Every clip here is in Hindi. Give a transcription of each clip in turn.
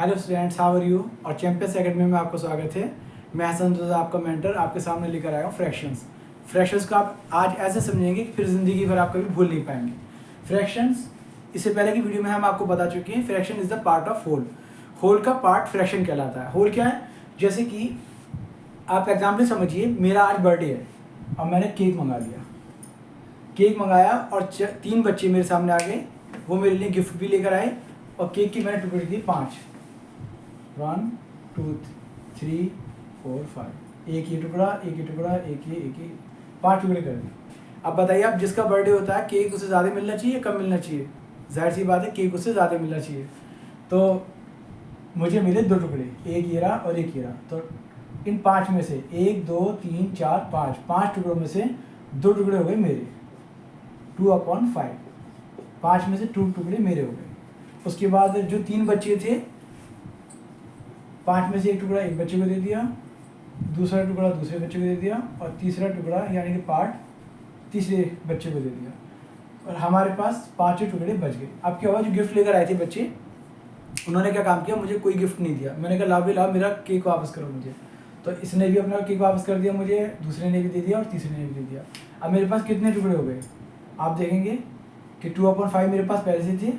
Hello students, how are you. और चैंपियंस एकेडमी में आपका स्वागत है। मैं हसन रज़ा, आपका मेंटर, आपके सामने लेकर आया हूँ फ्रैक्शंस को आप आज ऐसे समझेंगे कि फिर ज़िंदगी भर आप कभी भूल नहीं पाएंगे फ्रैक्शंस। इससे पहले की वीडियो में हम आपको बता चुके हैं fraction is the part of whole. Whole का पार्ट फ्रैक्शन कहलाता है। होल क्या है? जैसे कि आप एग्जाम्पल समझिए, मेरा आज बर्थडे है और मैंने केक मंगाया और 3 बच्चे मेरे सामने आ गए। वो मेरे लिए गिफ्ट भी लेकर आए और केक की मैंने टुकड़े दिए 5। 1 2 3 4 5। एक ये टुकड़ा, एक ये टुकड़ा, एक ये 5 टुकड़े कर दिए। अब बताइए, आप जिसका बर्थडे होता है केक उससे ज़्यादा मिलना चाहिए, कम मिलना चाहिए? जाहिर सी बात है, केक उससे ज़्यादा मिलना चाहिए। तो मुझे मिले 2 टुकड़े, एक ये रहा और एक ये रहा। तो इन 5 में से 1 2 3 4 5 टुकड़ों में से 2 टुकड़े हो गए मेरे, 2/5। 5 में से 2 टुकड़े मेरे हो गए। उसके बाद जो 3 बच्चे थे, 5 में से 1 टुकड़ा एक बच्चे को दे दिया, दूसरा टुकड़ा दूसरे बच्चे को दे दिया और तीसरा टुकड़ा यानी कि पार्ट तीसरे बच्चे को दे दिया। और हमारे पास 5 टुकड़े बच गए। अब क्या हुआ, जो गिफ्ट लेकर आए थे बच्चे, उन्होंने क्या काम किया, मुझे कोई गिफ्ट नहीं दिया। मैंने कहा लाओ भी लाओ, मेरा केक वापस करो मुझे। तो इसने भी अपना केक वापस कर दिया मुझे, दूसरे ने भी दे दिया और तीसरे ने भी दे दिया। अब मेरे पास कितने टुकड़े हो गए? आप देखेंगे कि 2/5 मेरे पास पहले से थे।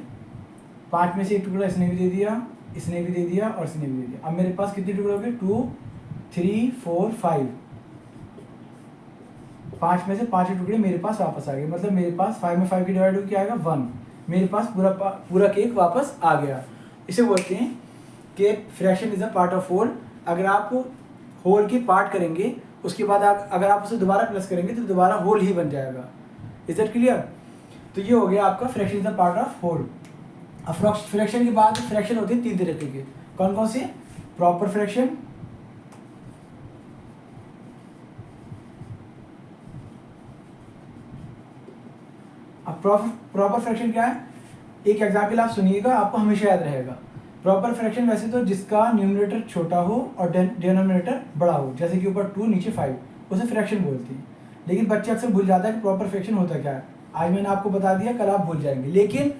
5 में से 1 टुकड़ा इसने भी दे दिया, इसने भी दे दिया और इसने भी दे दिया। अब मेरे पास कितने टुकड़े हो गए? 2 3 4 5। 5 में से 5 टुकड़े मेरे पास वापस आ गए। मतलब मेरे पास 5 में 5 की डिवाइड हो क्या आएगा? 1। मेरे पास पूरा केक वापस आ गया। इसे बोलते हैं कि fraction is a part of whole. अगर आप होल की पार्ट करेंगे, उसके बाद अगर आप उसे दोबारा प्लस करेंगे तो दोबारा होल ही बन जाएगा। Is that clear? तो ये हो गया आपका fraction is the part of whole. अब फ्रैक्शन के बाद फ्रैक्शन होते हैं 3 तरीके के। कौन कौन से? प्रॉपर फ्रैक्शन, अब प्रॉपर फ्रैक्शन क्या है? एक एग्जाम्पल आप सुनिएगा, आपको हमेशा याद रहेगा। प्रॉपर फ्रैक्शन वैसे तो जिसका न्यूमरेटर छोटा हो और डिनोमिनेटर बड़ा हो, जैसे कि ऊपर 2 नीचे 5, उसे फ्रैक्शन बोलते हैं। लेकिन बच्चे अक्सर भूल जाता है कि प्रॉपर फ्रैक्शन होता क्या है। आज मैंने आपको बता दिया, कल आप भूल जाएंगे। लेकिन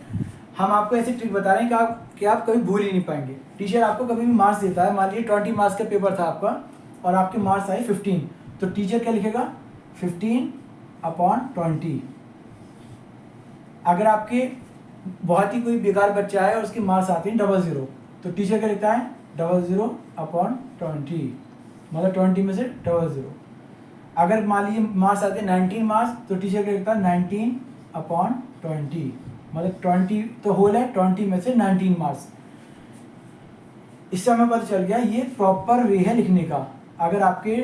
हम आपको ऐसी ट्रिक बता रहे हैं कि आप कभी भूल ही नहीं पाएंगे। टीचर आपको कभी भी मार्क्स देता है, मान लीजिए 20 मार्क्स का पेपर था आपका और आपके मार्क्स आए 15, तो टीचर क्या लिखेगा? 15/20। अगर आपके बहुत ही कोई बेकार बच्चा है और उसके मार्क्स आते हैं 00, तो टीचर क्या लिखता है? 00/20, मतलब 20 में से 00। अगर मान लीजिए मार्क्स आते हैं 19 मार्क्स, तो टीचर क्या लिखता है? 19/20, मतलब 20 तो होल है, 20 में से 19 मार्क्स। इससे हमें पता चल गया ये प्रॉपर वे है लिखने का। अगर आपके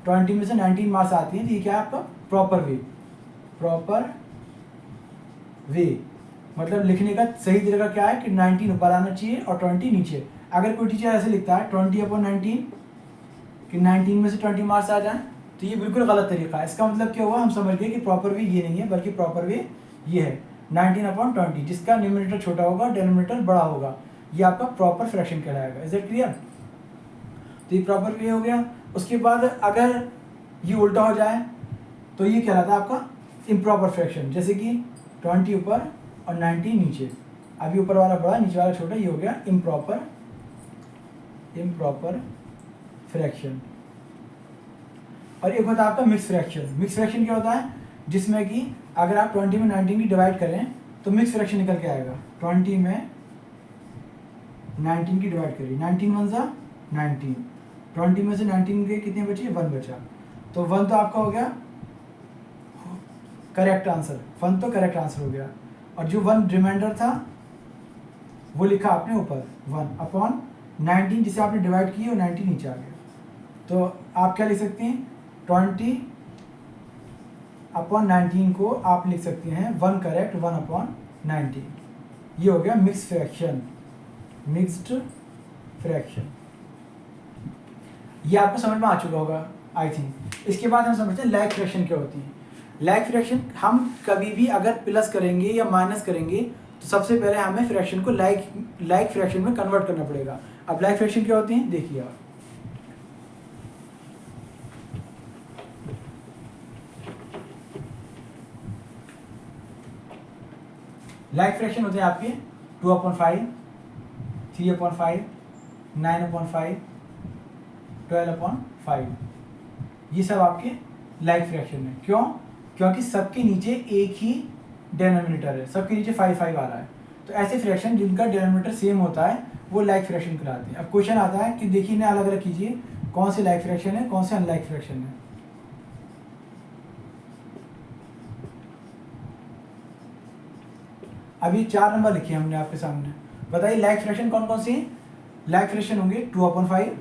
20 में से 19 मार्क्स आती हैं तो ये क्या है आपका? प्रॉपर वे मतलब लिखने का सही तरीका क्या है कि 19 ऊपर आना चाहिए और 20 नीचे। अगर कोई टीचर ऐसे लिखता है 20/19 कि 19 में से 20 मार्क्स आ जाए, तो ये बिल्कुल गलत तरीका है। इसका मतलब क्या हुआ? हम समझ गए कि प्रॉपर वे ये नहीं है, बल्कि प्रॉपर वे ये है 19/20, जिसका न्यूमरेटर छोटा होगा, डिनोमिनेटर बड़ा होगा। ये आपका प्रॉपर फ्रैक्शन कहलाएगा। Is it clear? तो ये प्रॉपर वे हो गया। उसके बाद अगर ये उल्टा हो जाए तो ये कहलाता है आपका इम्प्रॉपर फ्रैक्शन। जैसे कि 20 ऊपर और 19 नीचे, अभी ऊपर वाला बड़ा नीचे वाला छोटा, ये हो गया इम्प्रॉपर फ्रैक्शन। और एक होता है आपका मिक्स फ्रैक्शन। मिक्स फ्रैक्शन क्या होता है? जिसमें कि अगर आप 20 में 19 की डिवाइड करें तो मिक्स फ्रैक्शन निकल के आएगा। 20 में 19 की डिवाइड करिए, 19 1 सा 19, 20 में से 19 के कितने बचे? 1 बचा। तो 1 तो आपका हो गया करेक्ट आंसर, 1 तो करेक्ट आंसर हो गया। और जो 1 रिमाइंडर था वो लिखा आपने ऊपर 1/19, जिसे आपने डिवाइड किया और 19 नीचे आ गया। तो आप क्या लिख सकते हैं? 20/19 को आप लिख सकते हैं 1 करेक्ट 1/19। ये हो गया मिक्स्ड फ्रैक्शन। ये आपको समझ में आ चुका होगा आई थिंक। इसके बाद हम समझते हैं लाइक फ्रैक्शन क्या होती है। लाइक फ्रैक्शन हम कभी भी अगर प्लस करेंगे या माइनस करेंगे तो सबसे पहले हमें फ्रैक्शन को लाइक फ्रैक्शन में कन्वर्ट करना पड़ेगा। अब लाइक फ्रैक्शन क्या होती है देखिए आप। लाइक फ्रैक्शन होते हैं आपके 2/5, 3/5, 9/5, 12/5, ये सब आपके लाइक फ्रैक्शन है। क्यों? क्योंकि सबके नीचे एक ही डिनोमिनेटर है, सबके नीचे 5 आ रहा है। तो ऐसे फ्रैक्शन जिनका डिनोमिनेटर सेम होता है वो लाइक फ्रैक्शन कहलाते हैं। अब क्वेश्चन आता है कि देखिए इन्हें अलग अलग कीजिए, कौन से लाइक फ्रैक्शन है, कौन से अनलाइक फ्रैक्शन है। अभी 4 नंबर लिखे हमने आपके सामने, बताइए लाइक फ्रैक्शन कौन कौन से हैं। लाइक फ्रैक्शन होंगे 2/5,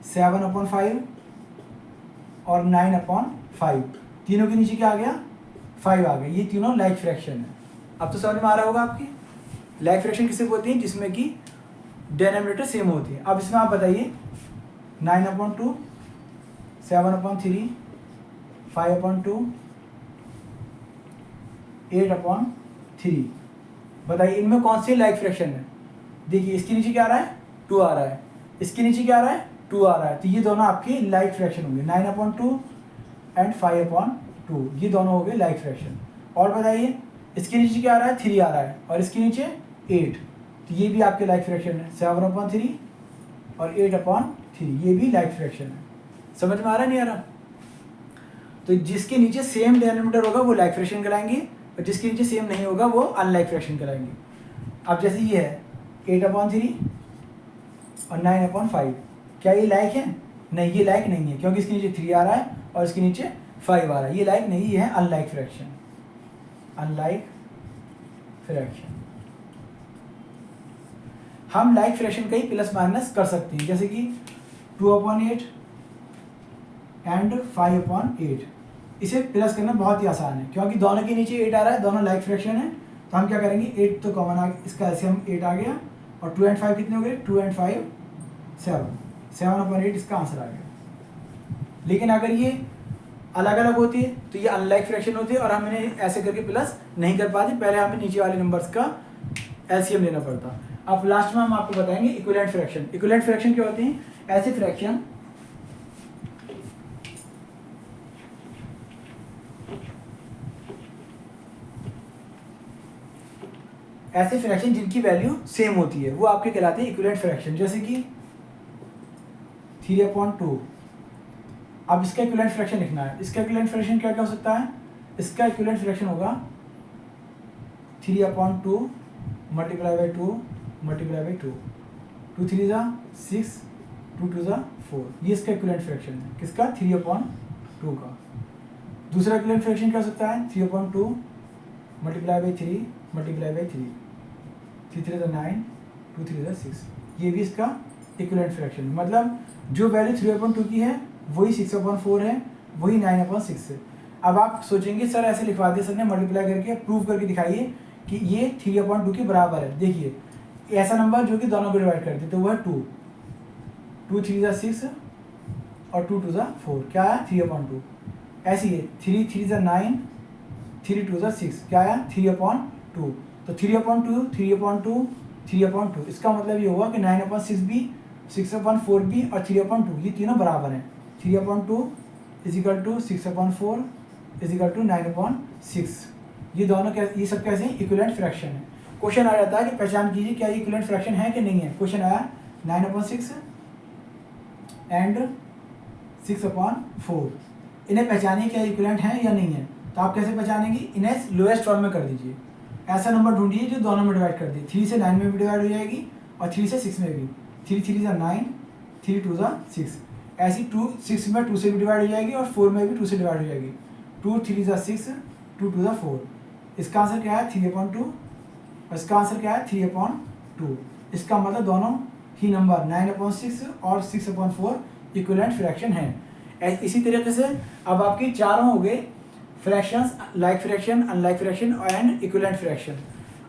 7/5 और 9/5। तीनों के नीचे क्या आ गया? 5 आ गया। ये तीनों लाइक फ्रैक्शन है। अब तो समझ में आ रहा होगा आपकी लाइक फ्रैक्शन किसे बोलते हैं, जिसमें कि डिनोमिनेटर सेम होती है। अब इसमें आप बताइए 9/2, 7/3, 5/2, 8/3। बताइए इनमें कौन सी लाइक फ्रैक्शन है। देखिए इसके नीचे क्या आ रहा है? 2 आ रहा है, इसके नीचे क्या आ रहा है? 2 आ रहा है। तो ये दोनों आपके लाइक फ्रैक्शन होंगे, 9/2 एंड 5/2, ये दोनों हो गए लाइक फ्रैक्शन। और बताइए इसके नीचे क्या आ रहा है? 3 आ रहा है और इसके नीचे 8, तो ये भी आपके लाइक फ्रैक्शन है, 7/3 और 8/3, ये भी लाइक फ्रैक्शन है। समझ में आ रहा है नहीं आ रहा? तो जिसके नीचे सेम डिनोमिनेटर होगा वो लाइक फ्रैक्शन कहलाएंगे और जिसके नीचे सेम नहीं होगा वो अनलाइक फ्रैक्शन कहलाएंगे। अब जैसे ये है 8/3 और 9/5, क्या ये लाइक है? नहीं, ये लाइक नहीं है, क्योंकि इसके नीचे 3 आ रहा है और इसके नीचे 5 आ रहा है। ये लाइक नहीं, ये है अनलाइक फ्रैक्शन, अनलाइक फ्रैक्शन। हम लाइक फ्रैक्शन का ही प्लस माइनस कर सकते हैं, जैसे कि 2/8 एंड 5/8। इसे प्लस करना बहुत ही आसान है, क्योंकि दोनों के नीचे 8 आ रहा है, दोनों लाइक फ्रैक्शन है। तो हम क्या करेंगे, 8 तो कॉमन आ गया, इसका एलसीएम 8 आ गया और 2 एंड 5 कितने हो गए? 2 एंड 5 7, 7/8 इसका आंसर आ गया। लेकिन अगर ये अलग अलग होती है तो ये अनलाइक फ्रैक्शन होती है और हम इन्हें ऐसे करके प्लस नहीं कर पाते, पहले हमें नीचे वाले नंबर्स का एलसीएम लेना पड़ता। अब लास्ट में हम आपको बताएंगे इक्विवेलेंट फ्रैक्शन। इक्विवेलेंट फ्रैक्शन क्या होते हैं? ऐसे फ्रैक्शन जिनकी वैल्यू सेम होती है वो आपके कहलाते हैं इक्विवेलेंट फ्रैक्शन। जैसे कि 3/2। अब इसका इक्विवेलेंट फ्रैक्शन लिखना है। इसका इक्विवेलेंट फ्रैक्शन क्या क्या हो सकता है? इसका इक्विवेलेंट फ्रैक्शन होगा 3/2 मल्टीप्लाई बाई 2 मल्टीप्लाई बाई 2, 2 3 6, 2 2 4। ये इसका इक्विवेलेंट फ्रैक्शन है, किसका? 3/2 का। दूसरा इक्विवेलेंट फ्रैक्शन क्या हो सकता है? 3/2 मल्टीप्लाई बाई 3 मल्टीप्लाई बाई 3, 3 3 9, 2 3 6। ये भी इसका इक्विवेलेंट फ्रैक्शन है। मतलब जो वैल्यू 3/2 की है वही 6/4 है, वही 9/6 है। अब आप सोचेंगे सर ऐसे लिखवा दिया सर ने, मल्टीप्लाई करके प्रूव करके दिखाइए कि ये 3/2 के बराबर है। देखिए ऐसा नंबर जो कि दोनों को डिवाइड कर दे तो वह 2, 2 3 6 और 2 2 4, क्या है? 3/2। ऐसी है 3 3 9, 3 2 6, क्या है? 3/2। तो 3/2 3/2 3/2, इसका मतलब ये हुआ कि 9/6 भी, 6/4 भी और 3/2 ये तीनों बराबर हैं। 3/2 इजिकल टू 6/4 इजिकल टू 9/6। ये दोनों ये सब कैसे हैं? इक्विवेलेंट फ्रैक्शन है। क्वेश्चन आ जाता है कि पहचान कीजिए क्या ये इक्विवेलेंट फ्रैक्शन है कि नहीं है। क्वेश्चन आया 9/6 एंड 6/4, इन्हें पहचानिए क्या इक्विवेलेंट है या नहीं है। तो आप कैसे पहचानेंगे? इन्हें लोएस्ट फॉर्म में कर दीजिए। ऐसा नंबर ढूंढिए जो दोनों में डिवाइड कर दे। 3 से 9 में भी डिवाइड हो जाएगी और 3 से 6 में भी। 3 3 9, 3 2 6। ऐसी 2 6 में 2 से भी डिवाइड हो जाएगी और 4 में भी 2 से डिवाइड हो जाएगी। 2 3 6, 2 2 4। इसका आंसर क्या है? 3/2 और इसका आंसर क्या है? 3/2। इसका मतलब दोनों ही नंबर 9/6 और 6/4 इक्विवेलेंट फ्रैक्शन है। इसी तरीके से अब आपकी चारों हो गए fractions, like fraction, unlike fraction and equivalent fraction.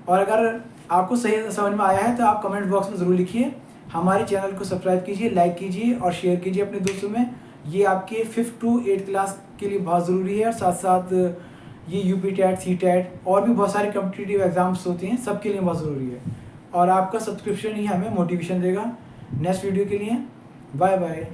और अगर आपको सही समझ में आया है तो आप कमेंट बॉक्स में ज़रूर लिखिए। हमारे चैनल को सब्सक्राइब कीजिए, लाइक कीजिए और शेयर कीजिए अपने दोस्तों में। ये आपके 5th to 8th क्लास के लिए बहुत ज़रूरी है और साथ साथ ये यूपी टेट, सी टेट और भी बहुत सारे कॉम्पिटिटिव एग्जाम्स होते हैं, सबके लिए बहुत ज़रूरी है। और आपका सब्सक्रिप्शन ही हमें मोटिवेशन देगा नेक्स्ट वीडियो के लिए। Bye bye.